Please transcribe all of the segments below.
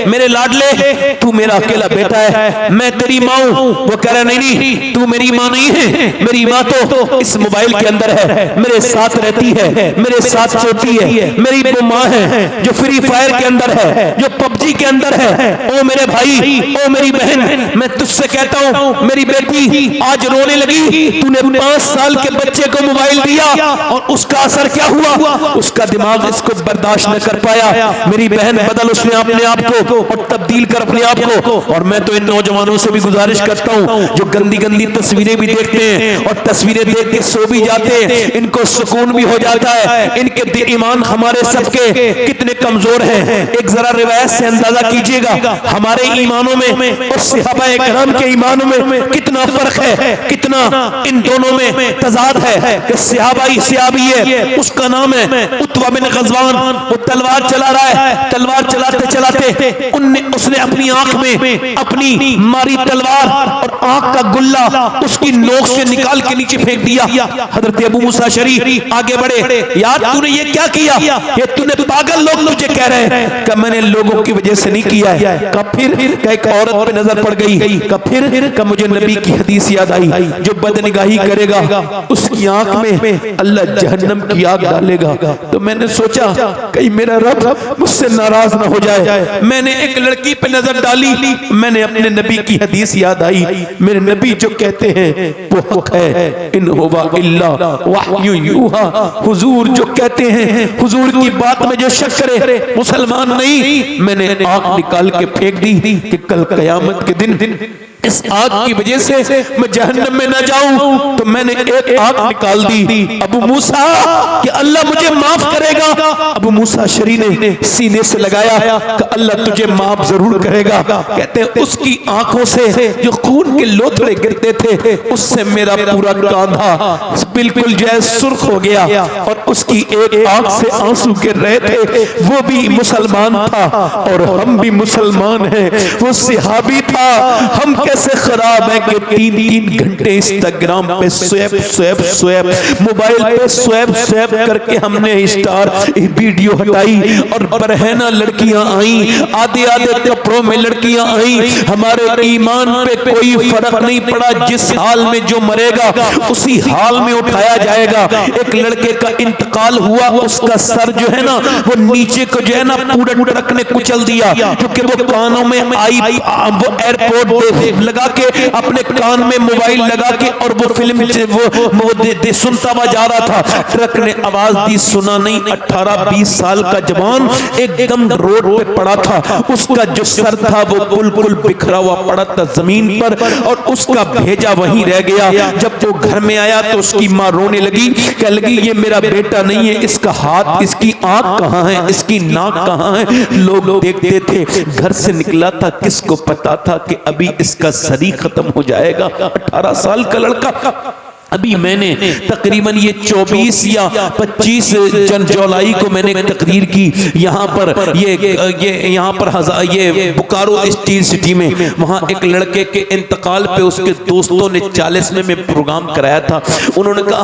मेरे लाडले, तू मेरा अकेला बेटा है, मैं तेरी माँ हूँ। वो कह रहा नहीं नहीं, तू मेरी माँ नहीं है, मेरी माँ तो इस मोबाइल के अंदर है, मेरे साथ रहती है, मेरे साथ सोती है, मेरी वो माँ है जो फ्री फायर के अंदर है, जो पबजी के अंदर है। ओ मेरे भाई, ओ मेरी बहन, मैं तुझसे कहता हूँ मेरी बेटी आज रोने लगी, तूने 5 साल के बच्चे को मोबाइल दिया और उसका असर क्या हुआ, उसका दिमाग इसको बर्दाश्त न कर पाया। मेरी बहन बदल उसने अपने आप को और तब्दील कर अपने आप को। और मैं तो इन नौजवानों से भी गुजारिश करता हूँ जो गंदी गंदी तस्वीरें भी देखते हैं और तस्वीरें देख के सो भी जाते हैं, इनको सुकून भी हो जाता है। इनके ईमान हमारे सबके कितने कमजोर हैं। एक जरा रिवायत से अंदाजा कीजिएगा हमारे ईमानों में और सहाबाए किराम के ईमानों में कितना फर्क है, कितना इन दोनों में तजाद है। कि सहाबी है, उसका नाम है उत्वा बिन गज़वान, वो तलवार चला रहा है, तलवार चलाते चलाते उसने अपनी आंख में अपनी मारी तलवार और आंख का गुल्ला उसकी नोक से निकाल के नीचे फेंक दिया। हजरत अबू मूसा अशअरी आगे बढ़े, यार तूने ये क्या किया, ये तूने पागल लोग मुझे कह रहे हैं कि मैंने लोगों की वजह से नहीं किया है। कब फिर एक औरत पे नजर पड़ गई, कब फिर कब मुझे नबी की हदीस याद आई, जो बदनिगाही करेगा उसकी आंख में अल्लाह जहन्नम की आग डालेगा। तो मैंने सोचा कहीं मेरा रब मुझसे नाराज ना हो जाए। मैंने एक लड़की पे नजर डाली, मैंने अपने नबी की हदीस याद आई, मेरे नबी जो कहते हैं वो हक है, इन हुवा इल्ला वहयु यूहा। हुजूर जो कहते हैं, हुजूर की बात में जो शक करे मुसलमान नहीं। मैंने आंख निकाल के फेंक दी कि कल कयामत के दिन इस आग की वजह से मैं जहन्नम में न जाऊं। तो मैंने एक आग निकाल दी, अबू मूसा कि अल्लाह मुझे माफ करेगा। अबू मूसा अशअरी ने सीने से लगाया कि अल्लाह तुझे माफ जरूर करेगा। कहते हैं उसकी आंखों से जो खून के लोथड़े गिरते थे उससे मेरा पूरा कांधा बिल्कुल जैसे सुर्ख हो गया और उसकी एक आंख से आंसू गिर रहे थे। वो भी मुसलमान था और हम भी मुसलमान हैं। वो सहाबी था, हम कैसे खराब है कि 3-3 घंटे इंस्टाग्राम पे स्वैप मोबाइल पे स्वैप करके हमने स्टार वीडियो हटाई और बरहना लड़कियां आई, आधे कपड़ों में लड़कियां आई। हमारे ईमान पे कोई फर्क नहीं पड़ा, जिस हाल में जो मरेगा उसी हाल में उठाया जाएगा। एक लड़के का इंतकाल हुआ, उसका सर जो है ना वो नीचे को जो है ना पूरा ट्रक ने कुचल दिया, क्योंकि वो कानों में आई, वो एयरपोर्ट लगा के अपने कान में मोबाइल लगा के और वो फिल्म वो सुनता हुआ जा रहा था। ट्रक ने आवाज दी, सुना नहीं। 18-20 साल का जवान एकदम रोड पे पड़ा था, उसका जो सर था वो बिल्कुल बिखरा हुआ पड़ा था जमीन पर और उसका भेजा वहीं रह गया। जब वो घर में आया तो उसकी माँ रोने लगी, कह लगी ये मेरा बेटा नहीं है, इसका हाथ, इसकी आंख कहाँ है, इसकी नाक कहाँ है। लोग देखते थे, घर से निकला था, किसको पता था कि अभी इसका शरीर खत्म हो जाएगा। 18 साल का लड़का। अभी मैंने तकरीबन ये 24 या 25 जुलाई को मैंने तकरीर की यहाँ पर ये बोकारो स्टील सिटी में। वहाँ एक लड़के के इंतकाल पे उसके दोस्तों ने 40वें में प्रोग्राम कराया था। उन्होंने कहा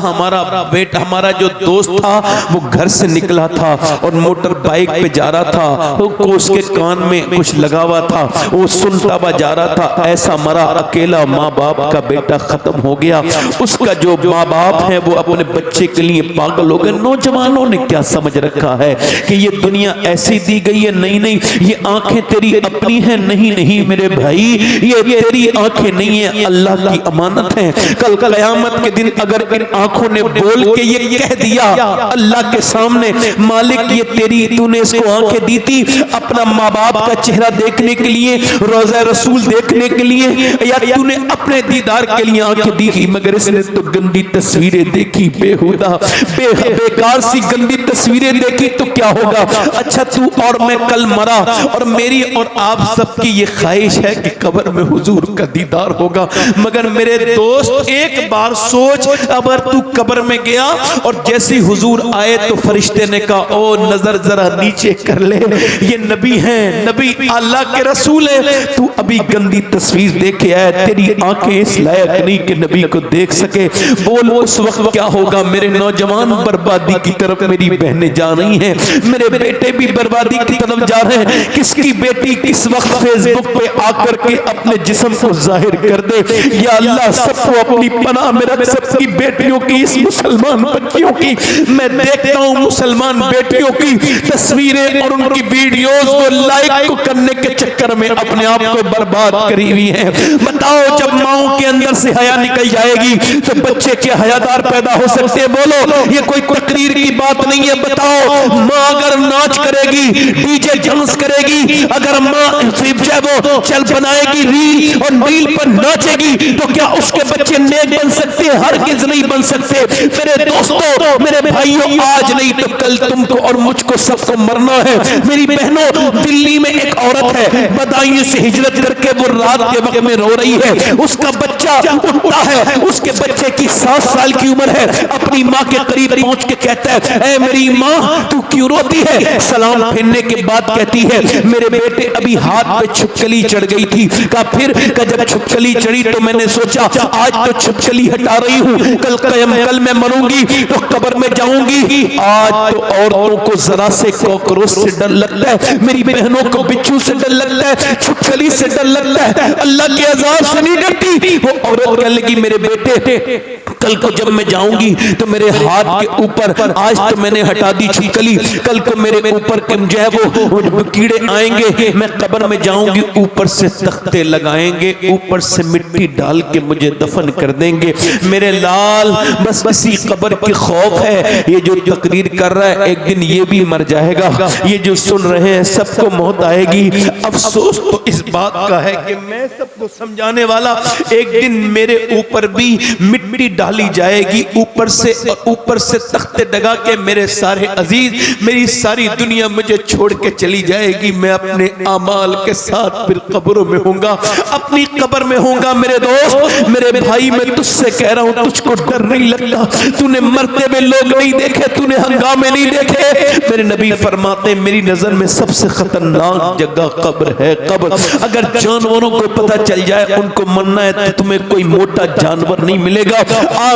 हमारा जो दोस्त था वो घर से निकला था और मोटर बाइक पे जा रहा था, तो उसके कान में कुछ लगा हुआ था, वो सुनता हुआ जा रहा था, ऐसा मरा अकेला, माँ बाप का बेटा खत्म हो गया। उसका जो माँ बाप है वो अपने बच्चे के लिए पागल हो गए। नौजवानों ने क्या समझ रखा है कि ये दुनिया ऐसी दी गई है? नहीं, ये आंखें तेरी अपनी है। नहीं मेरे भाई, ये तेरी आंखें नहीं है, अल्लाह की अमानत है। कल कयामत के दिन अगर इन आंखों ने बोल के ये कह दिया अल्लाह के सामने, मालिक ये तेरी, तूने इसको आंखें दी थी अपना माँ बाप का चेहरा देखने के लिए, रोज़ा रसूल देखने के लिए, या तूने अपने दीदार के लिए आंखें दी, मगर इसने तो गंदी तस्वीरें देखी, बेहुदा बेकार सी गंदी तस्वीरें देखी, तो क्या होगा? अच्छा तू और मैं कल मरा और मेरी और आप सबकी ये ख्वाहिश है कि कब्र में हुजूर का दीदार होगा। मगर मेरे दोस्त एक बार सोच, अगर तू कब्र में गया और जैसे हुजूर आए तो फरिश्ते ने कहा ओ नजर जरा नीचे कर ले, ये नबी हैं, नबी अल्लाह के रसूल है, तू अभी गंदी तस्वीर देखे आया, तेरी आंखें इस लायक नहीं कि नबी को देख सके। बोल उस वक्त क्या होगा। मेरे नौजवान बर्बादी की तरफ मेरी बहनें जा रही हैं, मेरे बेटे भी बर्बादी की तरफ जा रहे हैं। किसकी बेटी किस वक्त फेसबुक पे आकर के अपने जिस्म को जाहिर कर दे। या अल्लाह सबको अपनी पनाह में रख, सबकी बेटियों की, इस मुसलमान बच्चियों की मैं देखता हूँ, मुसलमान बेटियों की तस्वीरें और उनकी वीडियोस को लाइक करने के चक्कर में अपने आप को बर्बाद करी हुई है। बताओ जब माओ के अंदर से हया निकल जाएगी तो बच्चे के हयादार पैदा हो सकते हैं? बोलो, ये कोई तकरीर की बात नहीं है। बताओ माँ अगर नाच करेगी, डीजे डांस करेगी, अगर माँ वो चल बनाएगी रील और रील पर नाचेगी तो क्या उसके बच्चे नेक बन सकते हैं? हरगिज़ नहीं बन सकते। मेरे दोस्तों, मेरे भाइयों, आज नहीं तो कल तुमको और मुझको सबको मरना है। मेरी बहनों, दिल्ली में एक औरत है, बदायूं से हिजरत करके वो रात के वक्त में रो रही है। उसका बच्चा उठता है, उसके बच्चे की 7 साल की उम्र है, अपनी माँ के करीब पहुंच के कहता है, ऐ मेरी माँ तू क्यों रोती है? सलाम फेरने के बाद कहती है, मेरे बेटे अभी हाथ पे छिपकली चढ़ गई थी। का फिर का जब छिपकली चढ़ी तो मैंने सोचा आज तो छिपकली हटा रही हूँ, कल मैं मरूंगी तो कब्र में जाऊंगी। आज तो औरतों को जरा से कॉकरोच से डर लगता है, मेरी बहनों को बिच्छू से डर लगता है, छिपकली से डर लगता है, अल्लाह के अज़ाब से नहीं डरती। वो औरत कहने लगी, मेरे बेटे कल को जब मैं जाऊंगी तो मेरे हाथ के ऊपर, आज तो मैंने हटा दी छिपकली, कल को मेरे ऊपर जो है वो कीड़े आएंगे, मैं कब्र में जाऊंगी, ऊपर से तख्ते लगाएंगे, ऊपर से मिट्टी डाल के मुझे दफन कर देंगे। मेरे लाल बस इसी कब्र की खौफ है। ये जो तकरीर कर रहा है एक दिन ये भी मर जाएगा, ये जो सुन रहे हैं सबको मौत आएगी। अफसोस तो इस बात का है कि मैं सबको समझाने वाला, एक दिन मेरे ऊपर भी मिट्टी डाली जाएगी ऊपर से तख्ते लगा के, मेरे सारे अजीज, मेरी सारी दुनिया मुझे छोड़ के चली जाएगी। मैं अपने आमाल के साथ फिर कब्रों में होऊंगा, अपनी कब्र में होऊंगा। मेरे दोस्त, मेरे भाई, मैं तुझसे कह रहा हूं, तुझको डर नहीं लगता? तूने मरते हुए लोग नहीं देखे, तूने हंगामे नहीं देखे? मेरे नबी फरमाते, मेरी नजर में सबसे खतरनाक जगह कब्र है। कब्र अगर जानवरों को पता चल जाए उनको मरना है तो तुम्हें कोई मोटा जानवर नहीं मिलेगा।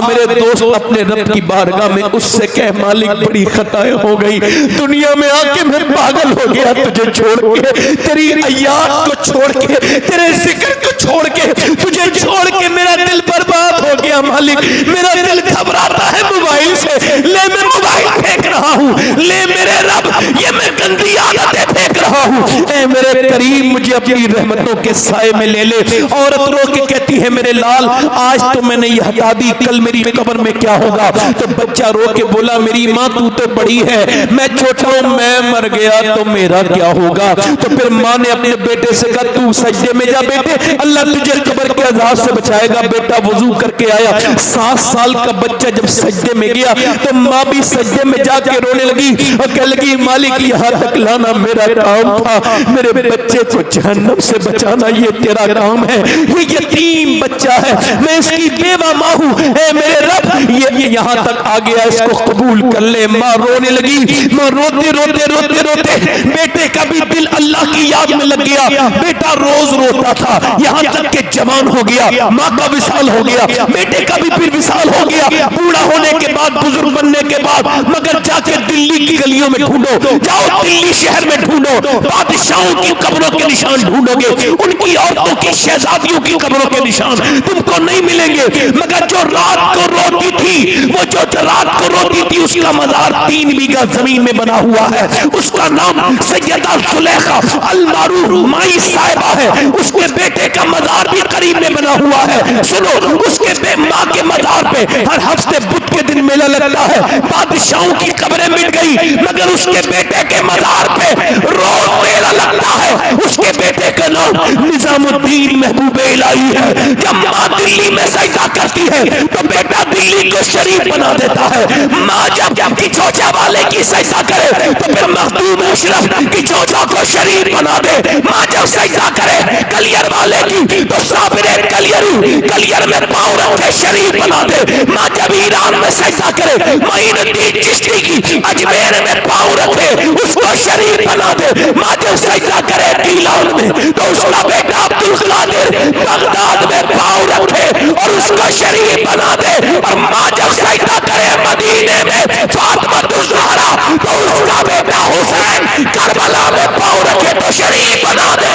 मेरे दोस्त, अपने रब की बारगाह में उससे कह, मालिक बड़ी खताएं हो गई, दुनिया में आके मैं पागल हो गया तुझे छोड़ के, तेरी अय्याद को छोड़ के, तेरे जिक्र को छोड़ के, तुझे छोड़ के मेरा दिल बर्बाद हो गया। मालिक मेरा दिल घबराता है मोबाइल से, ले मैं मोबाइल फेंक रहा हूँ, ले मेरे रब ये मैं गंदी आदतें फेंक रहा हूँ। ऐ मेरे करीम मुझे अपनी रहमतों के साए में ले ले। औरत रो के कहती है, मेरे लाल आज तो मैंने ये हटा दी, कल मेरी कब्र में क्या होगा? तो बच्चा रो के बोला, मेरी माँ तू तो बड़ी है, मैं छोटा हूँ, मैं मर गया तो मेरा क्या होगा? तो फिर माँ ने अपने बेटे से कहा, तू सजदे में जा बेटे, अल्लाह तुझे कब्र के अज़ाब से बचाएगा। बेटा वुजू करके आया, 7 साल का बच्चा जब सजदे में गया तो माँ भी सजदे में जाके रोने लगी और कहने लगी, मालिक यहाँ तक लाना मेरा काम था, मेरे बच्चे को जहन्नम से बचाना ये तेरा काम है। ये यतीम बच्चा है, मैं इसकी बेवा माँ हूँ, मेरे रब ये यहाँ तक आ गया, इसको कबूल कर ले। माँ रोने लगी, माँ रोते रोते रोते रोते बेटे का भी दिल अल्लाह की याद में लग गया। बेटा रोज रोता था, यहाँ तक के जवान हो गया, माँ का विसाल हो गया, बेटे का भी फिर विसाल हो गया, बूढ़ा होने के बाद, बुजुर्ग बनने के बाद। मगर जाके दिल्ली की गलियों में ढूंढो, जाओ दिल्ली शहर में ढूंढो, बादशाहों की कब्रों के निशान ढूंढोगे, उनकी औरतों की, शहजादियों की कब्रों के निशान तुमको नहीं मिलेंगे। मगर जो रात को रोती थी, वो जो रात को रोती थी, उसका मजार 3 बीघा जमीन में बना हुआ है, उसका नाम सैयदा सुलेखा अल-मारूफ माई साहिबा है। उसके बेटे का मजार भी करीब में बना हुआ है। सुनो, उसके माँ के मजार पे हर हफ्ते बुध के दिन मेला लगता है। बादशाहों की कब्रें मिट गई, मगर उसके बेटे के मजार पे रोज मेला लगता है। उसके बेटे का नाम निजामुद्दीन महबूब इलाही है। जब माँ दिल्ली में सजदा करती है तो बेटा दिल्ली को शरीफ बना देता है। माँ जब की चोचा वाले की सजदा करे तो फिर मखदूम अशरफ की चोचा को शरीफ बना दे। माँ जब सजदा करे कलियर वाले की तो साबिर कलियर में पाँव रखे शरीफ बना दे। माँ जब ईरान में सजदा करे, मोइनुद्दीन चिश्ती की अजमेर में पाँव रखे उसको शरीफ बना दे। माँ जब सजदा करे टीलान में तो उसका बेटा अब्दुल कादिर बगदाद में पाँव रखे और उसको का शरीफ बना दे। और माँ जब सजदा करे मदीने में फातिमा ज़हरा तो उसका बेटा हुसैन करबला में पाँव रखे तो शरीफ बना दे।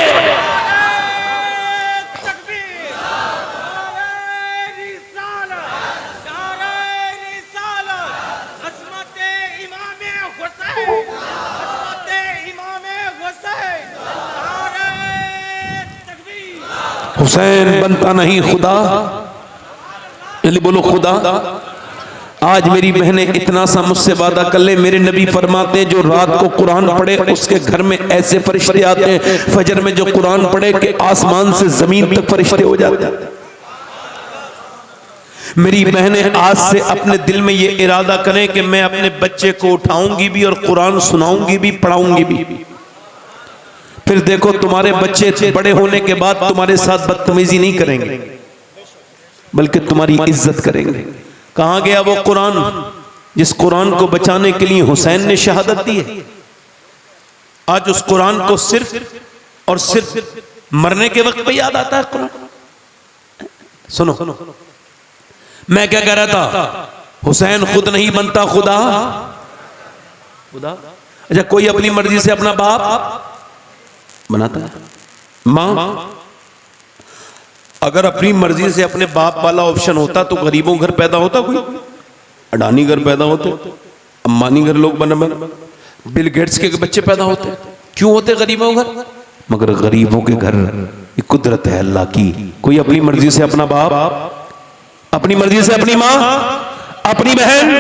हुसैन बनता नहीं खुदा, जल्दी बोलो खुदा। आज मेरी बहनें इतना सा मुझसे वादा कर ले, मेरे नबी फरमाते हैं जो रात को कुरान पढ़े उसके घर में ऐसे फरिश्ते आते हैं, फजर में जो कुरान पढ़े कि आसमान से जमीन तक फरिश्ते हो जाते हैं। मेरी बहनें आज से अपने दिल में ये इरादा करें कि मैं अपने बच्चे को उठाऊंगी भी और कुरान सुनाऊंगी भी, पढ़ाऊंगी भी। फिर देखो तुम्हारे बच्चे बड़े होने के बाद तुम्हारे साथ बदतमीजी नहीं करेंगे बल्कि तुम्हारी इज्जत करेंगे। कहां गया वो कुरान जिस कुरान को बचाने के लिए हुसैन ने शहादत दी है? आज उस कुरान को सिर्फ और सिर्फ मरने के वक्त पे याद आता है कुरान। सुनो, मैं क्या कह रहा था, हुसैन खुद नहीं बनता खुदा। अच्छा, कोई अपनी मर्जी से अपना बाप बनाता है? मां अगर अपनी मर्जी से अपने बाप वाला ऑप्शन होता तो गरीबों घर पैदा होता, कोई अडानी घर पैदा होते, अंबानी घर लोग बने, बिल गेट्स के बच्चे पैदा होते। क्यों होते गरीबों घर? मगर गरीबों के घर ये कुदरत है अल्लाह की। कोई अपनी मर्जी से अपना बाप, अपनी मर्जी से अपनी माँ, अपनी बहन,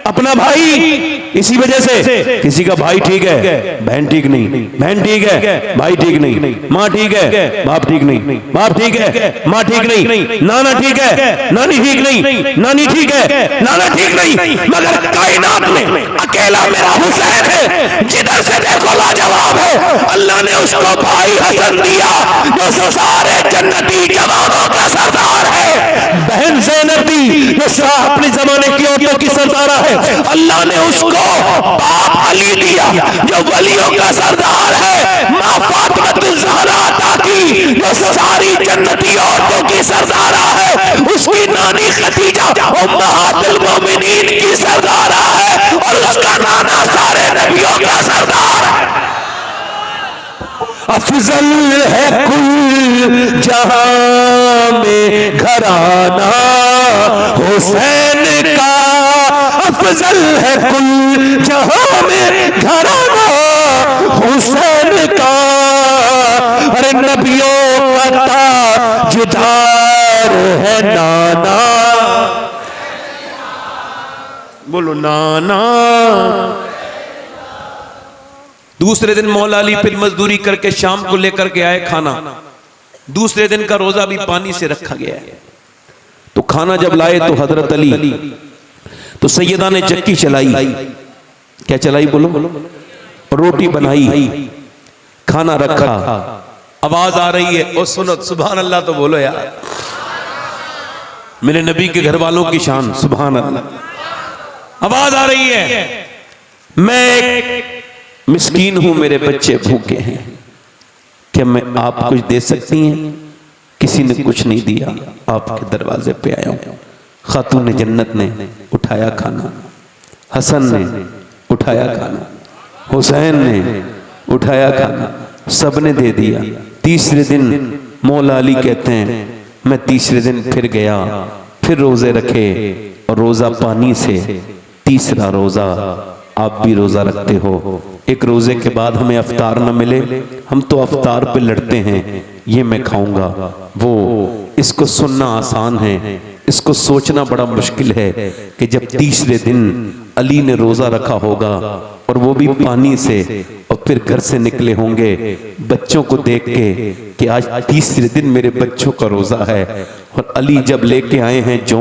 अपना भाई। इसी वजह से किसी का भाई ठीक है, बहन ठीक नहीं, बहन ठीक है, भाई ठीक नहीं, माँ ठीक है, बाप ठीक नहीं, बाप ठीक है, माँ ठीक नहीं, नाना ठीक है, नानी ठीक नहीं, नानी ठीक है, नाना ठीक नहीं। मगर कायनात में अकेला मेरा हुसैन है, जिधर से देखो लाजवाब है। अल्लाह ने उसको भाई हसन दिया जो सारे जन्नती जवानों का सरदार है। बहन ज़ैनब दी जो अपने जमाने की औरतों की सरदारा है। अल्लाह ने उसको बाप अली दिया जो वलियों का सरदार है। माँ फातिमा ज़हरा अता की जो सारी जन्नती औरतों की सरदारा है। उसकी नानी खदीजा उम्महातुल मोमिनीन की सरदारा है और उसका नाना सारे नबियों का सरदार है। अफजल है कुल जहां में घराना हुसैन का, अफजल है कुल जहां में घराना हुसैन का। अरे नबियों का ताजदार है नाना, बोलो नाना। दूसरे दिन मौला अली फिर मजदूरी करके शाम को लेकर के आए खाना। दूसरे दिन का रोजा भी पानी से रखा गया है। तो खाना जब लाए तो हजरत अली तो सैयदा ने चक्की चलाई। क्या चलाई बोलो? रोटी बनाई, खाना रखा, आवाज आ रही है, ओ सुनो सुभान अल्लाह तो बोलो यार। मेरे नबी के घर वालों की शान, सुभान अल्लाह। आवाज आ रही है, मैं मिस्कीन हूं, मेरे बच्चे भूखे हैं, क्या मैं आप कुछ दे सकती हैं? किसी ने कुछ नहीं दिया, आपके दरवाजे पे आया हूं। खातून जन्नत ने उठाया खाना, हसन ने उठाया खाना, हुसैन ने उठाया खाना, सबने दे दिया। तीसरे दिन मौला अली कहते हैं मैं तीसरे दिन फिर गया, फिर रोजे रखे और रोजा पानी से। तीसरा रोजा आप भी रोजा रखते हो, एक रोजे के बाद हमें अफ्तार न मिले, हम तो अफ्तार पे लड़ते हैं, ये मैं खाऊंगा वो। इसको सुनना आसान है, इसको सोचना बड़ा मुश्किल है कि जब तीसरे दिन अली ने रोजा रखा होगा और वो भी पानी से, और फिर घर से निकले होंगे बच्चों को देख के कि आज तीसरे दिन मेरे बच्चों का रोजा है। और अली जब लेके आए हैं जो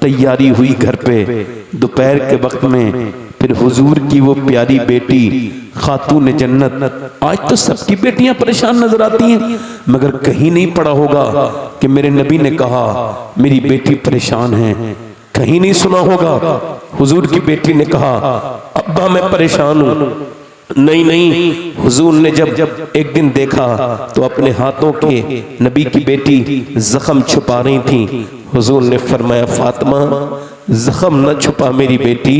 तैयारी हुई घर पे दोपहर के वक्त में, फिर हुजूर की वो प्यारी बेटी खातून जन्नत। आज तो सबकी बेटियां परेशान नजर आती हैं, मगर कहीं नहीं पड़ा होगा कि मेरे नबी ने कहा मेरी बेटी परेशान है। कहीं नहीं सुना होगा हुजूर की बेटी ने कहा अब्बा मैं परेशान हूं। नहीं नहीं, हुजूर ने जब एक दिन देखा तो अपने हाथों के नबी की बेटी जख्म छुपा रही थी। हुजूर ने फरमाया फातिमा जख्म न छुपा मेरी बेटी,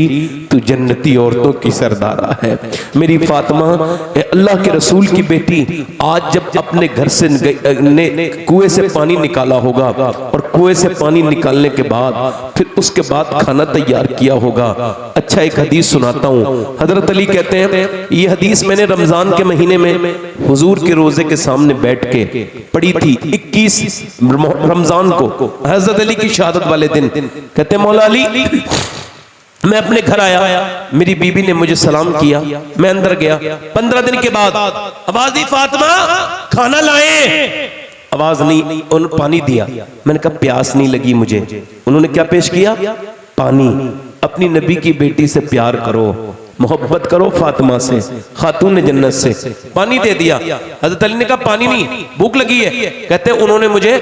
तू जन्नती औरतों की सरदारा है। मेरी फातिमा अल्लाह के रसूल की बेटी, आज जब अपने घर से कुएं से पानी निकाला होगा और कुएं से पानी निकालने के बाद फिर उसके बाद खाना तैयार किया होगा। अच्छा एक हदीस सुनाता हूँ। हजरत अली कहते हैं ये हदीस मैंने रमजान के महीने में हुजूर के रोजे के सामने बैठ के पढ़ी थी 21 रमजान को, हजरत अली की शहादत वाले दिन। कहते हैं मौला अली, मैं अपने घर आया, मेरी बीबी ने मुझे सलाम किया, मैं अंदर गया। 15 दिन के बाद आवाज दी फातिमा खाना लाए, आवाज नहीं, उन्होंने पानी दिया। मैंने कहा प्यास नहीं लगी मुझे। उन्होंने क्या पेश किया? पानी। अपनी नबी की बेटी से प्यार करो, मोहब्बत करो फातिमा से, खातून जन्नत से। पानी दे दिया। हजरत अली ने कहा पानी नहीं, भूख लगी है। कहते उन्होंने मुझे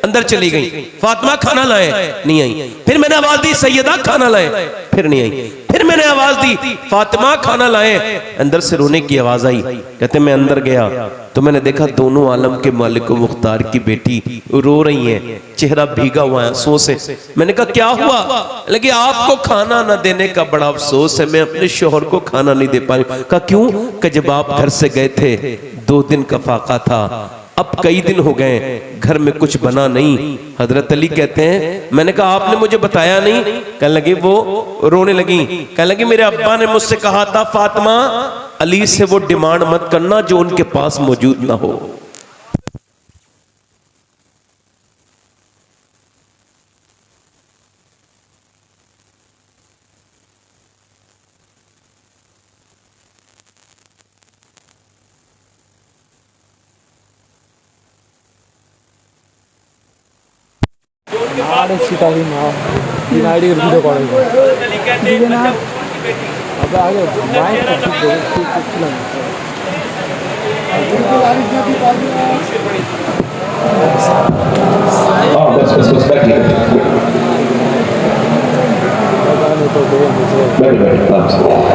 अंदर चली गई, फातिमा खाना लाए, नहीं आई। फिर मैंने आवाज दी सैयदा खाना लाए, फिर नहीं आई। फिर मैंने आवाज दी फातिमा खाना लाए, अंदर से रोने की आवाज आई। कहते मैं अंदर गया तो मैंने देखा दोनों आलम के मालिक व मुख्तार की बेटी रो रही हैं, चेहरा भीगा हुआ है आंसुओं से। मैंने कहा क्या हुआ? लगे आपको खाना न देने का बड़ा अफसोस है, मैं अपने शोहर को खाना नहीं दे पा रही। कहा क्यों? कि जब आप घर से गए थे 2 दिन का फाका था, अब कई दिन हो गए घर में कुछ बना नहीं। हजरत अली कहते हैं मैंने कहा आपने मुझे बताया नहीं। कहने लगी, वो रोने लगी, कहने लगी मेरे अब्बा ने मुझसे कहा था फातिमा अली से वो डिमांड मत करना जो उनके पास मौजूद ना हो।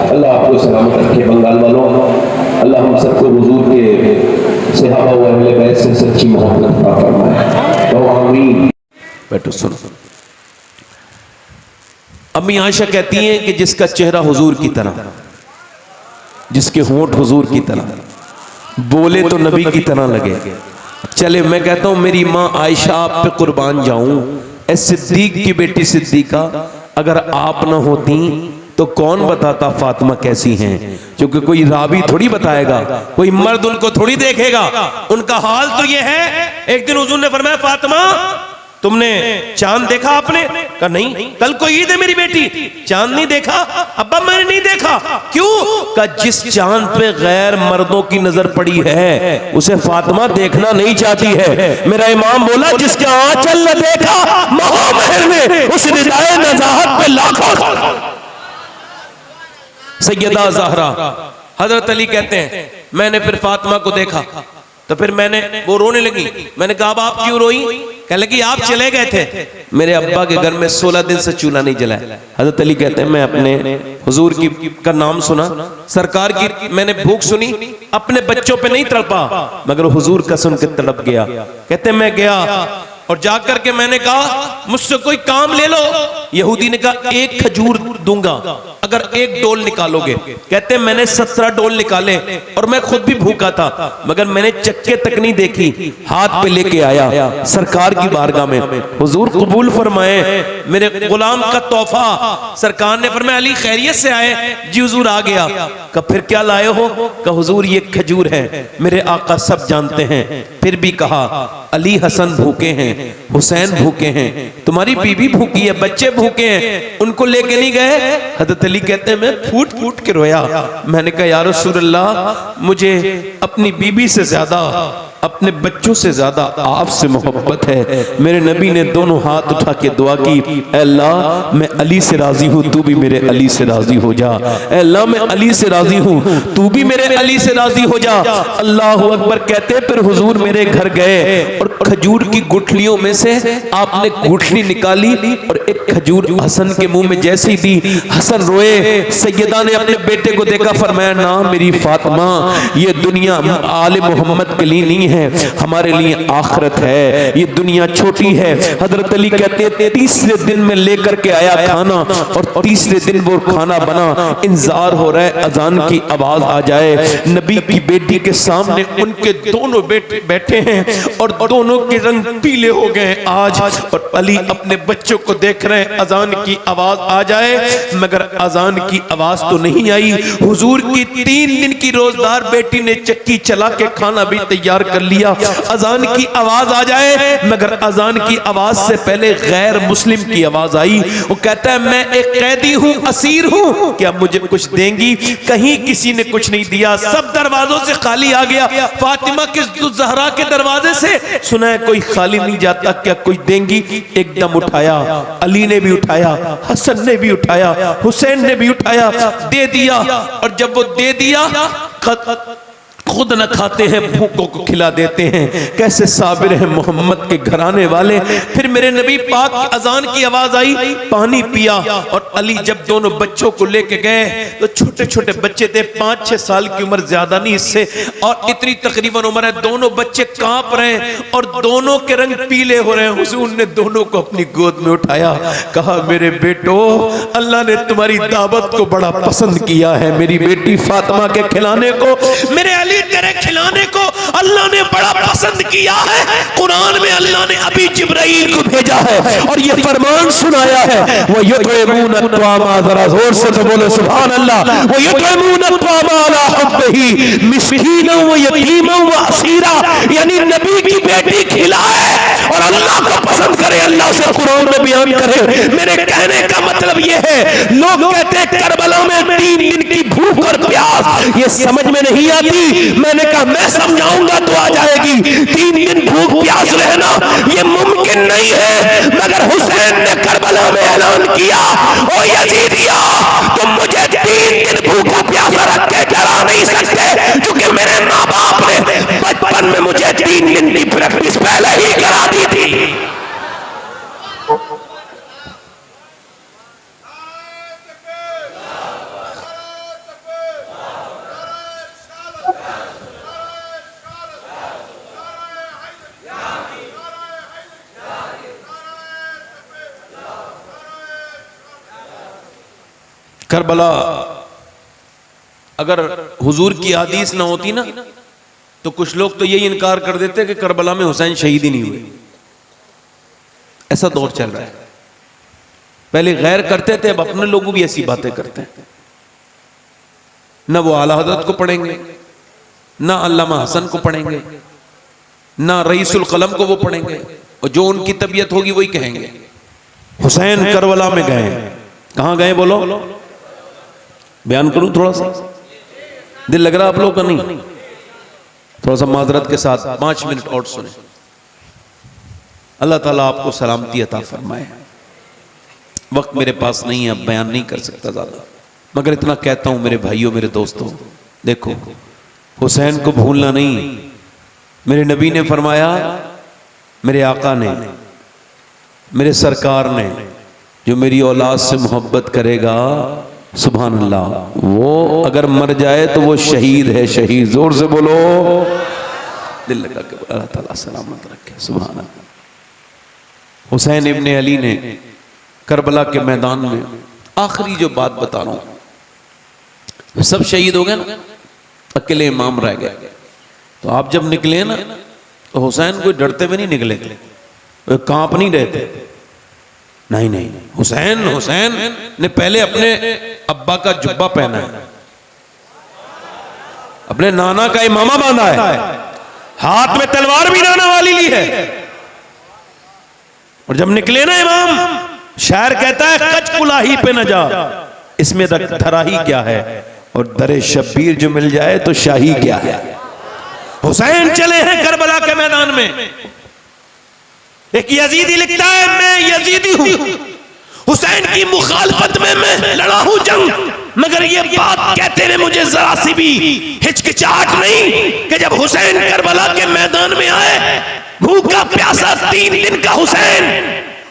अल्लाह आपको सलामत रखे बंगाल वालों, अल्लाह हम सबको हुजूर के सहाबा व अहले बैत से सच्ची मोहब्बत अता फरमाए। तो आमीन। बैठो सुनो। अम्मी आयशा कहती हैं कि जिसका चेहरा हुजूर की तरह, जिसके होंठ हुजूर की तरह, बोले तो नबी की तरह लगे, चले। मैं कहता हूं मेरी माँ आयशा आप पे कुर्बान जाऊं। ए सिद्दीक की बेटी सिद्दीका, अगर आप ना होती तो कौन बताता फातिमा कैसी हैं? क्योंकि कोई रावी थोड़ी बताएगा, कोई मर्द उनको थोड़ी देखेगा। उनका हाल तो ये है। एक दिन हुजूर ने फरमाया फातिमा तुमने चांद देखा आपने? कहा नहीं, कल को ईद है मेरी बेटी, चांद नहीं देखा? अब्बा मैंने नहीं देखा। क्यों? कहा जिस चांद पे गैर मर्दों की नजर पड़ी है उसे फातिमा देखना नहीं चाहती है। मेरा इमाम बोला जिसका आंचल न देखा महर में उस निदाए नजाहत पे लाखों। सैयदा ज़हरा हजरत अली कहते हैं मैंने फिर फातिमा को देखा तो फिर मैंने, वो रोने लगी। मैंने कहा अब आप क्यों रोई? कहने लगी आप चले गए थे, मेरे अब्बा के घर में 16 दिन से चूल्हा नहीं जला। हजरत अली कहते हैं मैं अपने हुजूर की का नाम सुना, सरकार की मैंने भूख सुनी, अपने बच्चों पे नहीं तड़पा मगर हुजूर का सुन के तड़प गया। कहते मैं गया और जाकर के मैंने कहा मुझसे कोई काम ले लो। यहूदी ने कहा 1 खजूर दूंगा अगर 1 डोल निकालोगे। कहते मैंने 17 डोल निकाले और मैं खुद भी भूखा था मगर मैंने चक्के तक नहीं देखी, हाथ पे लेके आया सरकार की बारगाह में। हुजूर कबूल फरमाए मेरे गुलाम का तोहफा। सरकार ने फरमाया अली खैरियत से आए? जी हुजूर आ गया। कहा फिर क्या लाए हो? कहा हुजूर ये खजूर है, मेरे आका सब जानते हैं। फिर भी कहा अली हसन भूखे हैं, हुसैन भूखे हैं, तुम्हारी बीबी भूखी है, बच्चे भूखे हैं, उनको लेके नहीं गए? हजरत अली कहते हैं मैं फूट फूट के रोया। मैंने कहा या रसूल अल्लाह मुझे अपनी बीबी से ज्यादा, अपने बच्चों से ज्यादा आपसे मोहब्बत है। मेरे नबी ने दोनों हाथ उठा के दुआ की, अल्लाह मैं अली से राजी हूँ, तू भी मेरे अली से राजी हो जा। अल्लाह मैं अली से राजी हूँ, तू भी मेरे अली से राजी हो जा। अल्लाह अकबर कहते फिर हुजूर मेरे घर गए और खजूर की गुठलियों में से आपने गुठली निकाली और एक खजूर हसन के मुंह में जैसे ही दी, हसन रोए। सैयदा ने अपने बेटे को देखा, फरमाया ना मेरी फातिमा ये दुनिया आले मोहम्मद के लिए नहीं नहीं है, हमारे लिए आखिरत है, ये दुनिया छोटी है। हजरत अली कहते हैं 30वें दिन में लेकर के आया खाना और 30वें दिन वो खाना बना, इंतजार हो रहा है अजान की आवाज आ जाए। नबी की बेटी के सामने उनके दोनों बेटे बैठे हैं और दोनों के रंग पीले हो गए आज, और अली अपने बच्चों को देख रहे हैं अजान की आवाज आ जाए, मगर अजान की आवाज तो नहीं आई। हुजूर की 3 दिन की रोजदार बेटी ने चक्की चला के खाना भी तैयार कर लिया, अजान की आवाज आ जाए, मगर अजान की आवाज से पहले गैर मुस्लिम की आवाज आई। वो कहता है मैं एक कैदी हूं, असीर हूं, क्या मुझे कुछ देंगी? कहीं किसी ने कुछ नहीं दिया, सब दरवाजों से खाली आ गया। फातिमा के ज़हरा के दरवाजे से सुना है कोई खाली नहीं जाता, क्या कुछ देंगी? एकदम उठाया, अली ने भी उठाया, हसन ने भी उठाया, हुसैन ने भी उठाया, दे दिया। और जब वो दे दिया, खुद न खाते हैं, भूखों को खिला देते हैं। कैसे साबिर हैं मोहम्मद के घराने वाले। फिर मेरे नबी पाक की अजान की आवाज आई, पानी पिया, और अली जब दोनों बच्चों को लेके गए तो छोटे छोटे बच्चे थे, 5-6 साल की उम्र, ज्यादा नहीं इससे, और इतनी तकरीबन उम्र है। दोनों बच्चे कांप रहे हैं और दोनों के रंग पीले हो रहे हैं। हुजूर ने दोनों को अपनी गोद में उठाया, कहा मेरे बेटो, अल्लाह ने तुम्हारी दावत को बड़ा पसंद किया है। मेरी बेटी फातिमा के खिलाने को, मेरे अली तेरे खिलाने को अल्लाह ने बड़ा पसंद किया है। कुरान में अल्लाह ने अभी जिब्राइल को भेजा है और ये फरमान सुनाया है, वो युतइमून अत्वामा, जरा जोर से तो बोलो सुभान अल्लाह, वो युतइमून अत्वामा अला हुब्बिही मिस्कीना व यतीमा व असीरा, यानी नबी की बेटी खिलाए और अल्लाह को पसंद करे, अल्लाह से कुरान में बयान करे। मेरे कहने का मतलब ये है, लोग कहते हैं करबला में 3 दिन की भूख और प्यास, ये समझ में नहीं आती। मैंने कहा मैं समझाऊंगा तो आ जाएगी। 3 दिन भूख प्यास रहना ये मुमकिन नहीं है, मगर हुसैन ने करबला में ऐलान किया, ओ यजीदिया, तुम मुझे 3 दिन भूखा प्यासा रख के जला नहीं सकते, क्योंकि मेरे माँ बाप ने बचपन में मुझे 3 दिन की प्रैक्टिस पहले ही करा दी थी। करबला, अगर हुजूर की हदीस ना होती ना, तो कुछ लोग तो यही इनकार कर देते कि करबला में हुसैन शहीद ही नहीं हुए। ऐसा दौर चल रहा है। पहले गैर करते थे, अब अपने लोग भी ऐसी बातें करते हैं। ना वो आला हजरत को पढ़ेंगे, ना अल्लामा हसन को पढ़ेंगे, ना रईसुल कलम को वो पढ़ेंगे, और जो उनकी तबीयत होगी वही कहेंगे हुसैन करबला में गए। कहां गए बोलो? बयान करूं थोड़ा सा? दिल लग रहा आप लोग का? नहीं, थोड़ा सा माजरत के साथ 5 मिनट और सुने। अल्लाह ताला आपको सलामती अता फरमाए। वक्त मेरे पास नहीं है, अब बयान नहीं कर सकता ज्यादा, मगर इतना कहता हूं मेरे भाइयों, मेरे दोस्तों, देखो हुसैन को भूलना नहीं। मेरे नबी ने फरमाया, मेरे आका ने, मेरे सरकार ने, जो मेरी औलाद से मोहब्बत करेगा, सुभान अल्लाह, वो अगर मर जाए तो वो शहीद है, शहीद। जोर से बोलो, दिल लगा के बोलो, अल्लाह ताला सलामत रखे, सुभान अल्लाह। हुसैन इब्ने अली ने करबला के मैदान में, आखिरी जो बात बता रहा हूं, सब शहीद हो गए ना, अकेले इमाम रह गए। तो आप जब निकले ना, तो हुसैन कोई डरते हुए नहीं निकले, कांप नहीं रहे थे, नहीं नहीं। हुसैन ने पहले अपने अब्बा का जुब्बा पहना है, अपने नाना का इमामा बांधा है, हाथ में तलवार भी नाना वाली ली है, और जब निकले ना इमाम, शायर कहता है कच कुलाही पे न जा, इसमें धरा ही क्या है, और दरे शब्बीर जो मिल जाए तो शाही क्या है। हुसैन चले हैं करबला के मैदान में। एक यजीदी लिखता है, मैं यजीदी हूं, हुसैन की मुखालफत में मैं लड़ा हूं जंग, मगर ये बात कहते हुए मुझे जरा सी भी हिचकिचाहट नहीं कि जब हुसैन करबला के मैदान में आए, भूखा प्यासा 3 दिन का हुसैन,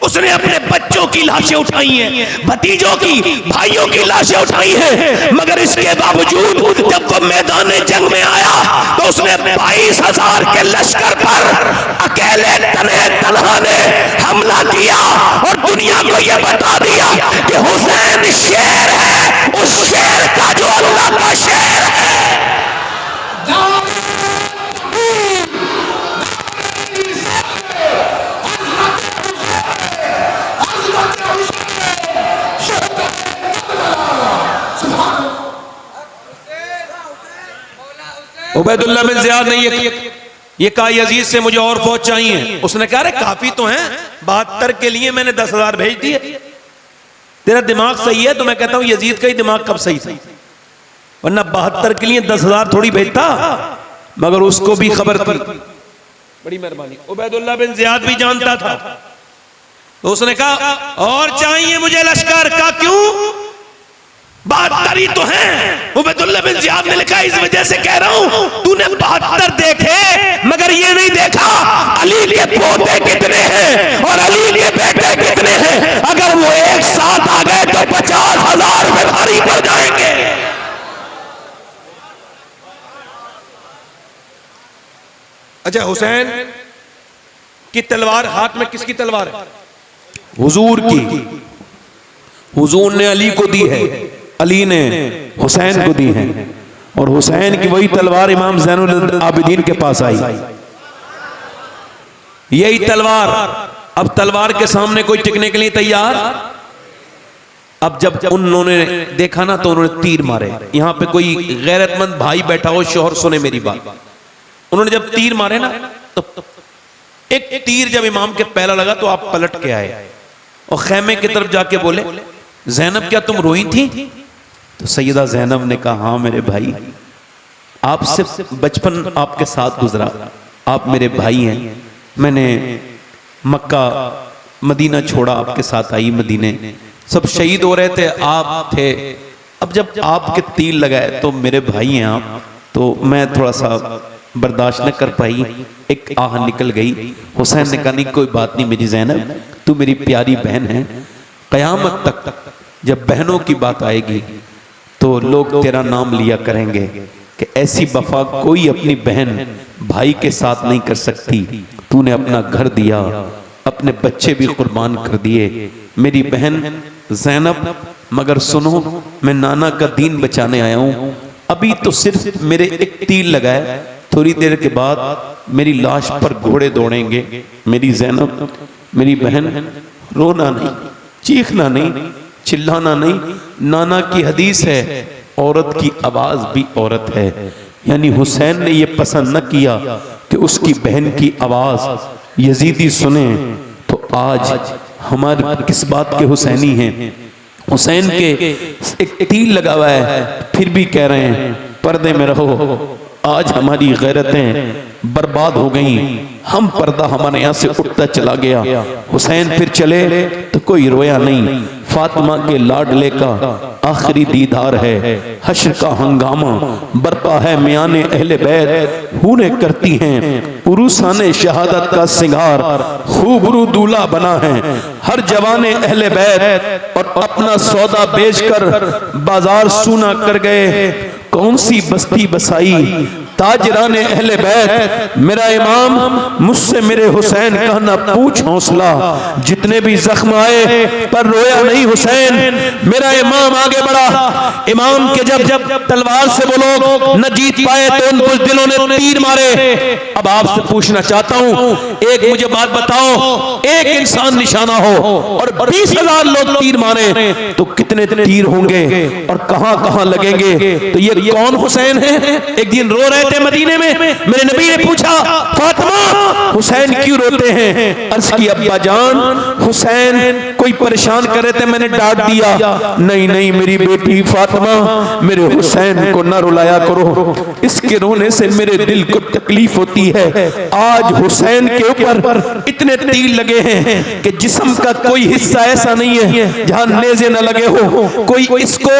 उसने अपने बच्चों की लाशें उठाई हैं, भतीजों की, भाइयों की लाशें उठाई हैं, मगर इसके बावजूद जब वो मैदान जंग में आया तो उसने 22,000 के लश्कर पर अकेले तन्हा ने हमला किया और दुनिया को यह बता दिया कि हुसैन शेर है, उस शेर का जो अल्लाह का शेर है। उबैदुल्लाह बिन ज़ियाद ने ये कहा यजीद से मुझे और फौज चाहिए। उसने कहा काफी तो हैं, 72 के लिए मैंने 10,000 भेज दिए। तेरा दिमाग सही है तो मैं कहता हूं यजीद का ही दिमाग कब सही था, वरना 72 के लिए 10,000 थोड़ी भेजता। मगर उसको भी खबर थी, बड़ी मेहरबानी, उबैदुल्लाह बिन ज़ियाद भी जानता था। तो उसने कहा और चाहिए मुझे लश्कर का, क्यों? 72 ही तो हैं। उबैदुल्लाह बिन ज़ियाद ने लिखा इस वजह से कह रहा हूं, तूने 72 देखे मगर ये नहीं देखा अली के पोते कितने हैं और अली के बेटे कितने हैं। अगर वो एक साथ आ गए तो 50,000 में भारी पड़ जाएंगे। अच्छा, हुसैन की तलवार हाथ में किसकी तलवार है? हुजूर की। हुजूर ने अली को दी है, अली ने हुसैन को दी है, और हुसैन की वही तलवार इमाम ज़ैनुल आबिदीन के पास आई। यही तलवार, अब तलवार के सामने कोई टिकने के लिए तैयार। अब जब उन्होंने देखा ना तो उन्होंने तीर मारे। यहां पे कोई गैरतमंद भाई बैठा हो, शोहर सुने मेरी बात। उन्होंने जब तीर मारे ना तो एक तीर जब इमाम के पहला लगा तो आप पलट के आए और खैमे की तरफ जाके बोले, ज़ैनब क्या तुम रोई थी? तो सैयदा ज़ैनब ने कहा, हाँ मेरे भाई, आपसे बचपन आपके साथ गुजरा, आप मेरे भाई हैं। मैंने मक्का मदीना छोड़ा, आपके साथ आई मदीने, सब शहीद हो रहे थे, आप थे। अब जब आपके तीर लगाए तो मेरे भाई हैं आप, तो मैं थोड़ा सा बर्दाश्त न कर पाई, एक आह निकल गई। हुसैन ने कहा, नहीं कोई बात नहीं मेरी ज़ैनब, तू मेरी प्यारी बहन है। क़यामत तक जब बहनों की बात आएगी तो लोग तेरा नाम लिया करेंगे कि ऐसी वफा कोई अपनी बहन भाई के साथ नहीं कर सकती। तूने अपना घर दिया, अपने बच्चे भी कुर्बान कर दिए मेरी बहन ज़ैनब। मगर सुनो, मैं नाना का दीन बचाने आया हूँ। अभी तो सिर्फ मेरे एक तीर लगाए, थोड़ी देर के बाद मेरी लाश पर घोड़े दौड़ेंगे। मेरी ज़ैनब, मेरी बहन, रोना नहीं, चीखना नहीं, चिल्लाना नहीं। नाना की हदीस है, औरत की आवाज भी औरत है। यानी हुसैन ने यह पसंद न किया कि उसकी बहन की आवाज यजीदी सुने। तो आज हमारे किस बात के हुसैनी हैं? हुसैन के एक तीर लगा हुआ है, फिर भी कह रहे हैं पर्दे में रहो। आज हमारी गैरतें बर्बाद हो गई, हम पर्दा हमारे यहाँ से उठता चला गया। हुसैन फिर चले तो कोई रोया नहीं। फातिमा के लाडले का आखिरी दीदार है, हश्र का हंगामा बरपा है, मियाने अहले बैत हूने करती हैं, उरूसाने शहादत का सिंगार खूबरू दूल्हा बना है। हर जवाने अहले बैत और अपना सौदा बेचकर बाजार सूना कर गए। कौन सी बस्ती बसाई ताजराने अहले बैत, मेरा इमाम मुझसे मेरे हुसैन का न पूछ हौसला। जितने भी जख्म आए पर रोया नहीं हुसैन, मेरा इमाम आगे बढ़ा। इमाम के जब तलवार से वो लोग न जीत पाए तो उन बुज़दिलों ने तीर मारे। अब आपसे पूछना चाहता हूं, एक मुझे बात बताओ, एक इंसान निशाना हो और 20,000 लोग तीर मारे तो कितने तीर होंगे और कहां कहां लगेंगे? तो ये कौन हुसैन है? एक दिन रो रहे थे मदीने में, मेरे नबी ने पूछा, फातिमा हुसैन क्यों रोते हैं? अर्ज की, अब्बा जान हुसैन कोई परेशान कर रहे थे, मैंने डांट दिया। नहीं नहीं मेरी बेटी फातिमा, मेरे हुसैन को न रुलाया करो, इसके रोने से मेरे दिल को तकलीफ होती है। आज हुसैन के ऊपर इतने तीर लगे हैं कि जिस्म का कोई हिस्सा ऐसा नहीं है जहां नेज़े न लगे हो। कोई इसको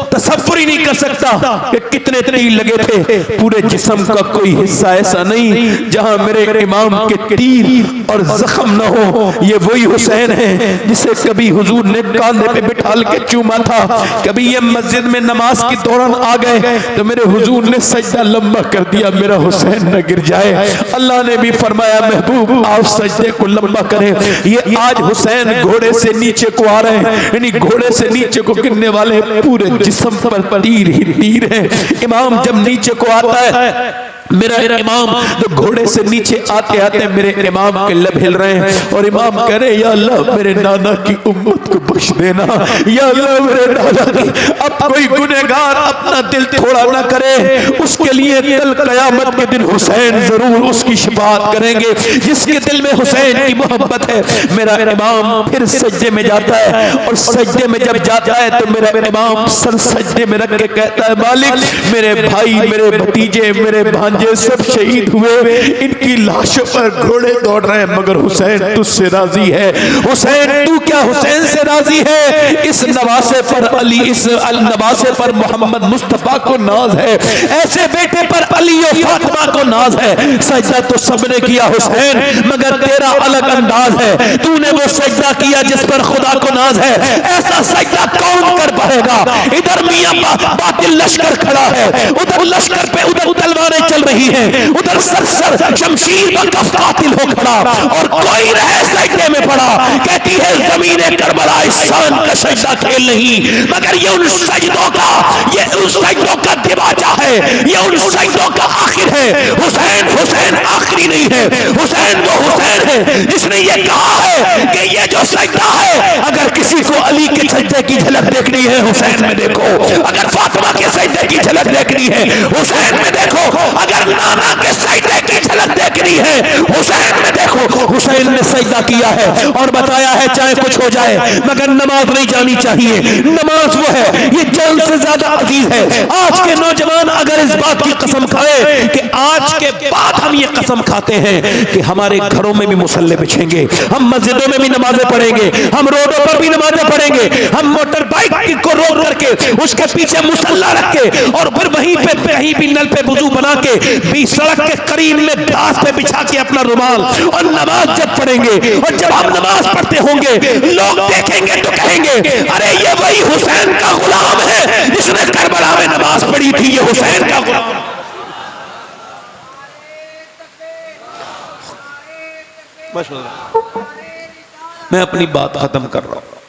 तसव्वुर ही नहीं कर सकता कि कितने तीर लगे थे। पूरे जिस्म का कोई हिस्सा ऐसा नहीं जहां मेरे इमाम के तीर और जख्म न हो। ये वही हुसैन है जिसे कभी हुजूर ने कांधे पे बिठाल के चूमा था। कभी ये मस्जिद में नमाज के दौरान आ गए तो मेरे हुजूर ने सजदा लंबा कर दिया, मेरा हुसैन न गिर जाए। अल्लाह ने भी फरमाया महबूब आप सजदे को लंबा करें। ये आज हुसैन घोड़े से नीचे को आ रहे हैं, यानी घोड़े से नीचे को गिरने वाले पूरे जिस्म पर तीर ही तीर है। इमाम जब नीचे को आता है, मेरा इमाम तो घोड़े से नीचे आते आते मेरे इमाम के लब हिल रहे हैं और इमाम कह रहे या अल्लाह मेरे नाना की उम्मत को बख्श देना, या अल्लाह मेरे नाना की अब कोई गुनहगार अपना दिल थोड़ा ना करे, उसके लिए कल कयामत के दिन हुसैन जरूर उसकी शफाअत करेंगे जिसके दिल में हुसैन की मोहब्बत है। मेरा इमाम फिर सजदे में जाता है और सजदे में जब जाता है तो मेरा इमाम सर सजदे में रख के कहता है मालिक मेरे भाई, मेरे भतीजे, मेरे भांजे सब शहीद हुए, इनकी लाशों पर घोड़े दौड़ रहे हैं मगर हुसैन तुझसे राजी है। हुसैन तू क्या हुसैन से राजी है? इस नवासे पर अली, इस नवासे पर मोहम्मद मुस्तफा को नाज है, ऐसे बेटे पर अली और फातिमा को नाज है। सजदा तो सबने किया हुसैन, मगर तेरा अलग अंदाज है, तूने वो सजदा किया जिस पर खुदा को नाज है। ऐसा सजदा कौन कर पाएगा? इधर मियां बातिल लश्कर खड़ा है, उधर लश्कर पे उधर तलवारें चल रही है, उधर सर शमशीर का कफ कातिल हो खड़ा और कोई रहे सजदे में पड़ा। कहती है ज़मीने करबला इस शान का सजदा खेल नहीं, मगर ये उन सजदों का, ये उन सजदों का दिवाचा है, ये उन सजदों का आखिर है। हुसैन हुसैन आखिरी नहीं है, हुसैन वो हुसैन है जिसने ये कहा है कि ये जो सजदा है अगर किसी को अली के सजदे की झलक देखनी है हुसैन में देखो, अगर फातिमा के सजदे की झलक देखनी है हुसैन में देखो, अगर नाना के सजदे की झलक देखनी है हुसैन में देखो। हुसैन ने सजदा किया है और बताया है चाहे कुछ हो जाए मगर नमाज नहीं जानी चाहिए। नमाज वो है, ये जान से ज्यादा अजीज है। आज के नौजवान अगर इस बात की कसम खाए कि आज के बाद हम ये कसम खाते हैं कि हमारे घरों में भी मुसल्ले बिछेंगे, हम मस्जिदों में भी नमाजें पढ़ेंगे, हम रोडों पर भी नमाजें पढ़ेंगे, हम मोटर बाइक को रोक करके उसके पीछे मुसल्ला रख के और फिर वहीं पे कहीं भी नल पे वुजू बना के भी सड़क के करीब में घास पे बिछा के अपना रुमाल और नमाज जब पढ़ेंगे और जब हम नमाज पढ़ते होंगे लोग देखेंगे तो कहेंगे अरे ये वही हुसैन का गुलाम है जिसने करबला में नमाज पढ़ी थी, ये हुसैन का गुलाम। मैं अपनी बात खत्म कर रहा हूं,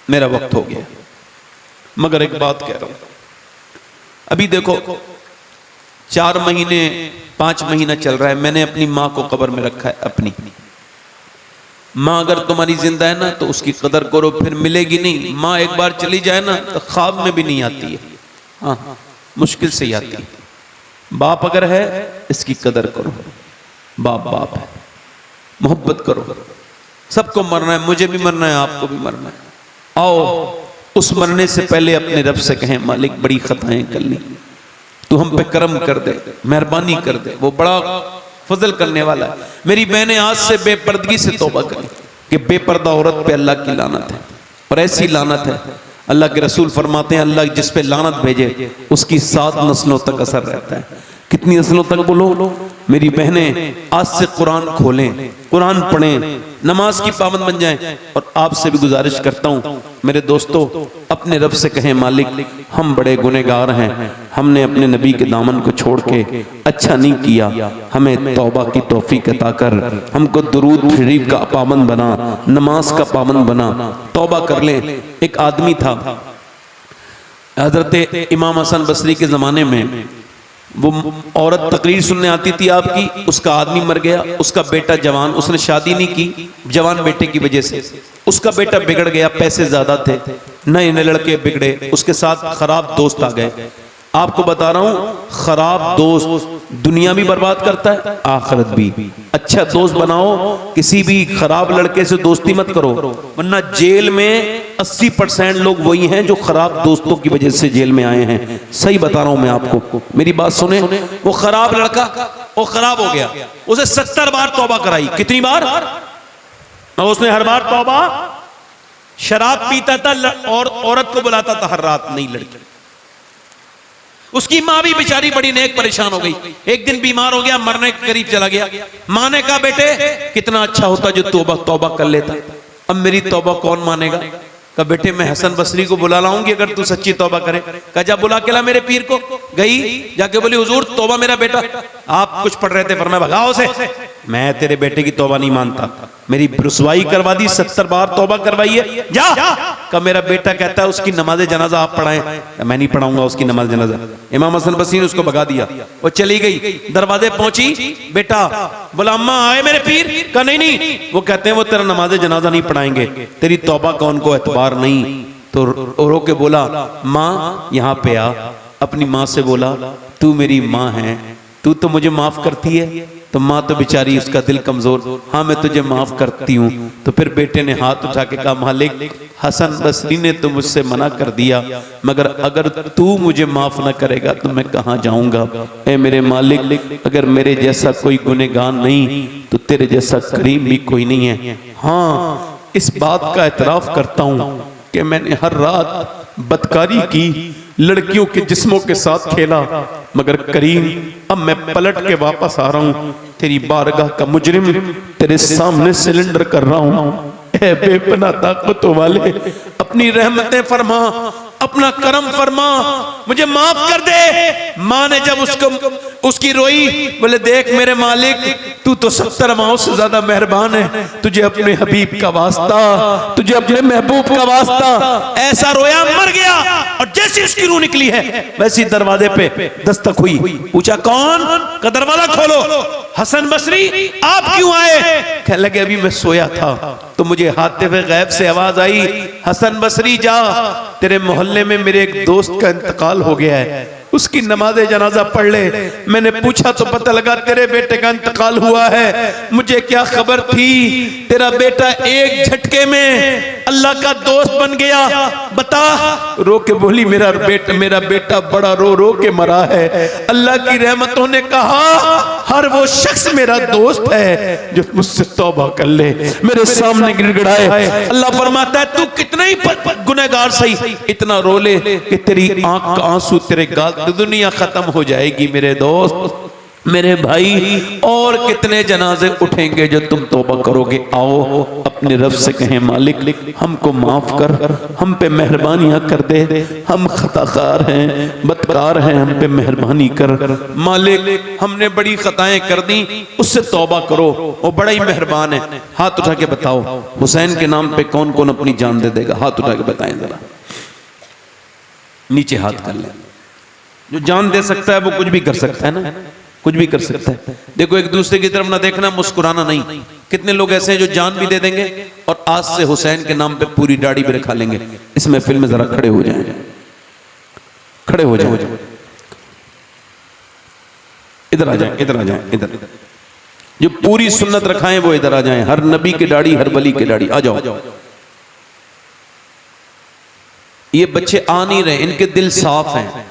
मेरा वक्त हो गया, मगर एक बात कह रहा हूं। अभी देखो 4 महीने 5 महीना चल रहा है, मैंने अपनी माँ को कब्र में रखा है। अपनी माँ अगर तुम्हारी जिंदा है ना तो उसकी कदर करो, फिर मिलेगी नहीं। माँ एक बार चली जाए ना तो ख्वाब में भी नहीं आती है, हाँ मुश्किल से ही आती है। बाप अगर है इसकी कदर करो, बाप बाप है, मोहब्बत करो। सबको मरना है, मुझे भी मरना है, आपको भी मरना है। आओ उस मरने से पहले अपने रब से कहें मालिक बड़ी खताएं कर ली, तू हम पे करम कर दे, मेहरबानी कर दे, वो बड़ा फजल करने वाला है। मेरी बहनें आज से बेपर्दगी से तौबा करें कि बेपर्दा औरत पे अल्लाह की लानत है, और ऐसी लानत है अल्लाह के रसूल फरमाते हैं अल्लाह जिस पे लानत भेजे उसकी 7 नस्लों तक असर रहता है। कितनी नस्लों तक बोलो? मेरी बहनें आज से कुरान खोलें, कुरान पढ़ें, नमाज की पाबंद बन जाएं। और आपसे भी गुजारिश करता हूं मेरे दोस्तों, अपने रब से कहें मालिक हम बड़े गुनहगार हैं, हमने अपने नबी के दामन को छोड़ के अच्छा नहीं किया, हमें तौबा की तौफीक अता कर, हमको दुरूद शरीफ का पाबंद बना, नमाज का पाबंद बना, तौबा कर लें। एक आदमी था हजरत इमाम हसन बसरी के ज़माने में, वो औरत तकरीर सुनने आती थी आपकी, उसका आदमी मर गया, उसका बेटा जवान, उसने शादी नहीं की, जवान बेटे की वजह से उसका बेटा बिगड़ गया, पैसे ज्यादा थे, नए नए लड़के बिगड़े, उसके साथ खराब दोस्त आ गए। आपको बता रहा हूं खराब दोस्त दुनिया भी बर्बाद करता है, आखिरत भी। अच्छा दोस्त बनाओ, किसी भी खराब लड़के से दोस्ती मत करो, वरना जेल में 80% लोग वही हैं जो खराब दोस्तों की वजह से जेल में आए हैं। सही बता रहा हूं मैं आपको, मेरी बात सुने। वो खराब लड़का वो खराब हो गया, उसे 70 बार तौबा कराई। कितनी बार? और उसने हर बार तौबा, शराब पीता था और औरत को बुलाता था हर रात, नहीं लड़की। उसकी माँ भी बेचारी बड़ी नेक परेशान हो गई। एक दिन बीमार हो गया, मरने के करीब चला गया। माँ ने कहा बेटे कितना अच्छा होता जो तौबा तौबा कर लेता, अब मेरी तौबा कौन मानेगा। कहा बेटे मैं हसन बसरी को बुला लाऊंगी अगर तू सच्ची तौबा करे। कहा जा बुला के ला मेरे पीर को। गई, जाके बोली हुजूर तौबा मेरा बेटा, आप कुछ पढ़ रहे थे, फरमाया भगाओ से, मैं तेरे बेटे की तौबा नहीं मानता, मेरी रुसवाई करवा दी, 70 बार तौबा करवाई है, जा। कहा मेरा बेटा कहता है उसकी नमाज जनाजा आप पढ़ाएं। मैं नहीं पढ़ाऊंगा उसकी नमाज जनाजा। इमाम हसन बसरी ने उसको भगा दिया। वो चली गई, दरवाजे पहुंची, बेटा बोला अम्मा आए मेरे पीर। कहा नहीं नहीं, वो कहते हैं वो तेरा नमाज जनाजा नहीं पढ़ाएंगे, तेरी तौबा का उनको एतबार नहीं। तो रो के बोला माँ यहाँ पे आ, अपनी माँ से बोला तू मेरी माँ है, तू तो मुझे माफ करती है। तो माँ तो बेचारी उसका दिल कमजोर, हाँ मैं तुझे माफ करती हूँ। तो फिर बेटे ने हाथ उठा के कहा मालिक हसन बसरी ने तो मुझसे मना कर दिया, मगर अगर तू मुझे माफ ना करेगा तो मैं कहाँ जाऊंगा। ए मेरे मालिक अगर मेरे जैसा कोई गुनहगार नहीं तो तेरे जैसा करीम भी कोई नहीं है। हाँ इस बात का एतराफ करता हूँ कि मैंने हर रात बदकारी की, लड़कियों के जिस्मों के साथ खेला, मगर करीम अब मैं पलट के वापस आ रहा हूं, तेरी बारगाह का मुजरिम तेरे सामने सिलेंडर कर रहा हूं। ऐ बेपनाह ताकतों वाले अपनी रहमतें फरमा, अपना करम फरमा, मुझे माफ कर दे। माँ ने जब उसकी रोई, बोले देख मेरे मालिक तू तो 70 माओं से ज्यादा मेहरबान है, तुझे अपने हबीब का वास्ता, तुझे अपने महबूब का वास्ता। ऐसा रोया मर गया, और जैसी उसकी रूह निकली है वैसी दरवाजे पे दस्तक हुई। पूछा कौन? का दरवाजा खोलो। हसन बसरी आप क्यों आए? कहने लगे अभी मैं सोया था तो मुझे हाथे हुए गैब से आवाज आई, हसन बसरी जा, तेरे मोहल्ले में मेरे एक दोस्त का इंतकाल हो गया है, उसकी नमाज जनाजा पढ़ ले। मैंने पूछा तो पता लगा तेरे बेटे का इंतकाल हुआ है। मुझे क्या खबर थी तेरा बेटा एक झटके में अल्लाह का दोस्त बन गया, बता। रो के बोली मेरा बेटा बड़ा रो रो के मरा है। अल्लाह की रहमतों ने कहा हर वो शख्स मेरा दोस्त है जो मुझसे तौबा कर ले, मेरे सामने गिड़गिड़ाए। अल्लाह फरमाता है तू कितना ही गुनहगार सही, इतना रो ले कि तेरी आंख का आंसू तेरे गाल, दुनिया खत्म हो जाएगी। मेरे दोस्त मेरे भाई, और कितने जनाजे उठेंगे जो तुम तौबा करोगे। आओ अपने रब से कहें मालिक हमको माफ कर, हम पे मेहरबानियां कर दे, हम खताकार हैं, बदकार हैं, हम पे मेहरबानी कर। मालिक हमने बड़ी खताएं कर दी, उससे तौबा करो, वो बड़ा ही मेहरबान है। हाथ उठा के बताओ हुसैन के नाम पे कौन कौन अपनी जान दे देगा? हाथ उठा के बताएं जरा, नीचे हाथ कर ले। जो जान दे सकता है वो कुछ भी कर सकता है ना, कुछ भी कर सकता है। देखो एक दूसरे की तरफ ना देखना, मुस्कुराना नहीं। कितने लोग ऐसे हैं जो जान भी दे देंगे और आज से हुसैन के नाम पे पूरी दाढ़ी भी रखा लेंगे। इस महफिल में जरा खड़े हो जाएं, खड़े हो जाएं, इधर आ जाएं, इधर आ जाएं, इधर। जो पूरी सुन्नत रखाएं वो इधर आ जाएं। हर नबी की दाढ़ी, हर वली की दाढ़ी। आ जाओ। ये बच्चे आ नहीं रहे, इनके दिल साफ हैं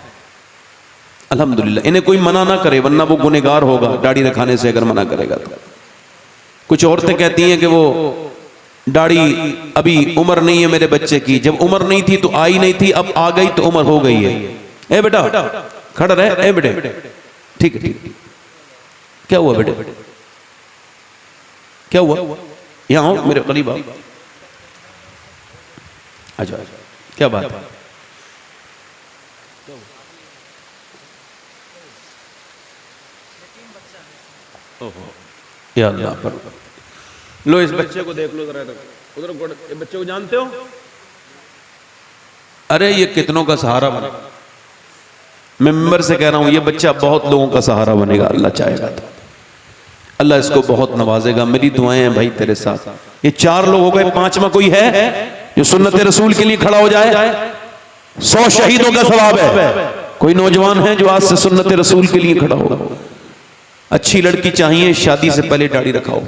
अल्हम्दुलिल्लाह। इन्हें कोई मना ना करे, वरना वो गुनहगार होगा दाढ़ी रखाने से अगर मना करेगा तो। कुछ औरतें कहती हैं कि वो दाढ़ी अभी उम्र नहीं है मेरे बच्चे की, जब उम्र नहीं थी तो आई नहीं थी, अब आ गई तो उम्र हो गई है। ए बेटा खड़ा रहे, ए बेटे ठीक है ठीक। क्या हुआ बेटे, क्या हुआ? यहाँ आओ मेरे करीब आओ, आ जाओ। क्या बात है? या अल्लाह पर लो, इस बच्चे को देख लो जरा, उधर बच्चे को जानते हो? अरे ये कितनों का सहारा बना। मैं मेंबर से कह रहा हूं ये बच्चा बहुत लोगों का सहारा बनेगा, अल्लाह चाहेगा तो। अल्लाह इसको बहुत नवाजेगा। मेरी दुआएं हैं भाई तेरे साथ। ये 4 लोग हो गए, 5वां कोई है जो सुन्नत रसूल के लिए खड़ा हो जाए? 100 शहीदों का सवाब है। कोई नौजवान है जो आज से सुन्नत रसूल के लिए खड़ा होगा? अच्छी लड़की चाहिए, शादी से पहले दाढ़ी रखाओ।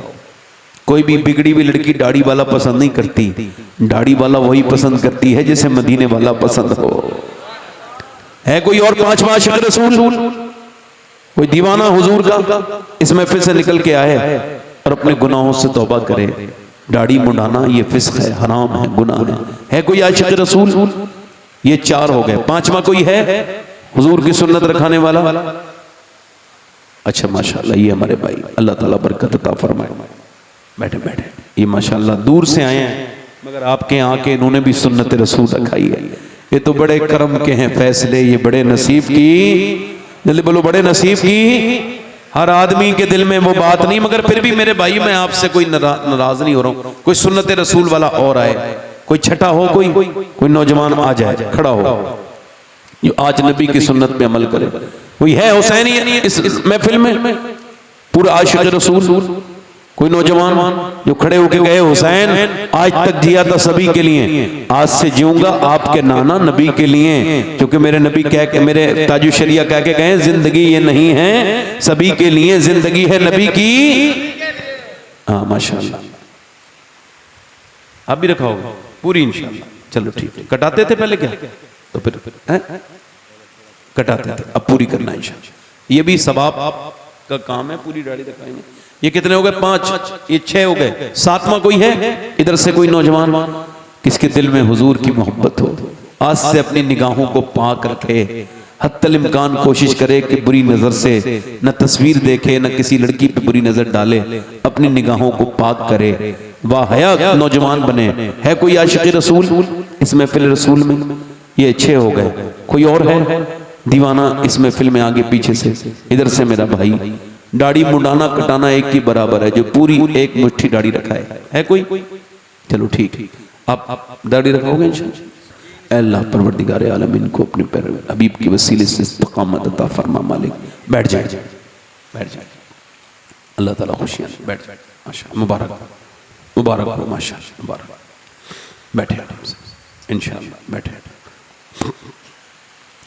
कोई भी बिगड़ी हुई लड़की दाढ़ी वाला पसंद नहीं करती, दाढ़ी वाला वही पसंद करती है जिसे मदीने वाला पसंद हो। है कोई और 5वां आशिक रसूल? कोई दीवाना हुजूर का इस महफिल से निकल के आए और अपने गुनाहों से तौबा करे? दाढ़ी मुंडाना ये फिस्क है, हराम है, गुनाह है। है कोई आशिक रसूल? ये 4 हो गए, 5वां कोई है? हुजूर की सुन्नत रखाने वाला। अच्छा माशाल्लाह, ये हमारे भाई, अल्लाह ताला बरकत अता फरमाए। बैठे बैठे, ये माशाल्लाह दूर से आए हैं मगर आपके आके इन्होंने भी सुन्नत रसूल रखाई है। ये तो बड़े करम के हैं फैसले, ये बड़े नसीब की, जल्दी बोलो, बड़े नसीब की। हर आदमी के दिल में वो बात नहीं, मगर फिर भी मेरे भाई मैं आपसे कोई नाराज नहीं हो रहा हूँ। कोई सुन्नत रसूल वाला और आए, कोई छठा हो, कोई नौजवान आ जाए, खड़ा हो, जो आज नबी की सुन्नत पे अमल करे। कोई है हुसैनी इस महफिल में, पूरा आशिक रसूल? कोई नौजवान जो खड़े होके गए, हुसैन आज तक जिया था सभी के लिए, आज से जीऊंगा आपके नाना नबी के लिए, क्योंकि मेरे नबी कह के, मेरे ताजु शरिया कह के गए, जिंदगी ये नहीं है सभी के लिए, जिंदगी है नबी की। हाँ माशाल्लाह, आप भी रखा होगा पूरी इंशाल्लाह। चलो ठीक है, कटाते थे पहले क्या, तो फिर कटाते थे, अब पूरी करना इंशाल्लाह। ये भी सवाब का काम है, पूरी दाढ़ी रखाएंगे। ये कितने हो गए? 5, ये 6 हो गए, 7वां कोई है इधर से? कोई नौजवान किसके दिल में हुजूर की मोहब्बत हो, आज से अपनी निगाहों को पाक रखे, हत्तल इम्कान कोशिश करे कि बुरी नजर से न तस्वीर देखे, न किसी लड़की पे बुरी नजर डाले, अपनी निगाहों को पाक करे, वाह हया नौजवान बने। है कोई आशिक रसूल इस महफिल रसूल में? ये 6 हो गए। कोई और है दीवाना इस महफिल में? आगे पीछे से, इधर से मेरा भाई, दाढ़ी मुंडाना कटाना एक ही बराबर है, जो पूरी एक मुट्ठी दाढ़ी रखाए। है कोई? चलो ठीक, आप दाढ़ी रखोगे इंशाअल्लाह। अल्लाह परवरदिगार आलम इनको अपने पैर हबीब की वसीले से इस्तिकामत अता फरमा मालिक। बैठ जाए, बैठ जाए, अल्लाह ताला खुशियां, बैठ जाए, माशाअल्लाह, मुबारक मुबारक हो, माशाअल्लाह मुबारक। बैठे इंशाअल्लाह, बैठे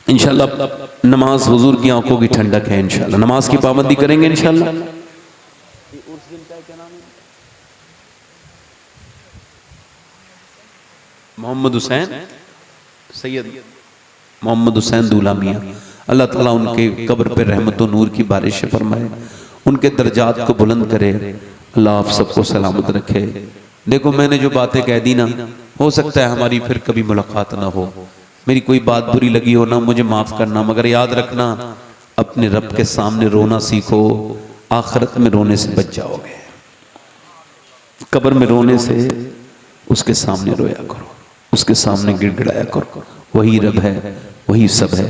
इंशाअल्लाह। नमाज हुजूर की आंखों की ठंडक है इंशाअल्लाह, नमाज की पाबंदी करेंगे इंशाअल्लाह। मोहम्मद हुसैन सैयद मोहम्मद हुसैन दूल्हा मियाँ, अल्लाह ताला उनके कब्र पे रहमत और नूर की बारिश फरमाए, उनके दर्जात को बुलंद करे, अल्लाह आप सबको सलामत रखे। देखो मैंने जो बातें कह दी ना, हो सकता है हमारी फिर कभी मुलाकात ना हो, मेरी कोई बात बुरी लगी हो ना, मुझे माफ करना, मगर याद रखना अपने रब के सामने रोना सीखो, आखिरत में रोने से बच जाओगे। कब्र में रोने से उसके सामने रोया करो, उसके सामने गिड़गिड़ाया करो, वही रब है, वही सब है।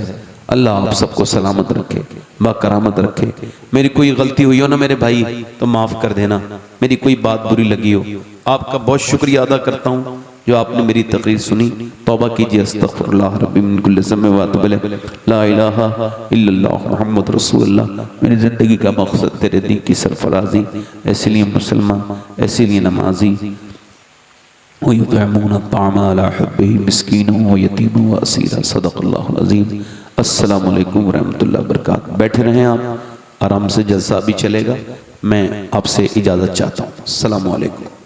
अल्लाह आप सबको सलामत रखे, बाकरामत रखे। मेरी कोई गलती हुई हो ना मेरे भाई तो माफ़ कर देना, मेरी कोई बात बुरी लगी हो, आपका बहुत शुक्रिया अदा करता हूँ जो आपने मेरी तकरीर सुनी। तौबा कीजिए, अस्तगफिरुल्लाह रब्बी मिन कुल्लि ज़म्बिन व अतूबु इलैह, ला इलाहा इल्लल्लाह मुहम्मद रसूलुल्लाह। मेरी ज़िंदगी का मकसद तेरे दीन की सरफराजी, ऐसे लिए मुसलमान, ऐसे लिए नमाजी, वयुतइमून अत्ताअमा अला हुब्बिही मिस्कीनन व यतीमन व असीरा। सदक़ल्लाहुल अज़ीम। अस्सलामु अलैकुम व रहमतुल्लाहि व बरकातहू। बैठे रहें आप, आराम से जलसा भी चलेगा। मैं आपसे इजाज़त चाहता हूँ। अस्सलामु अलैकुम।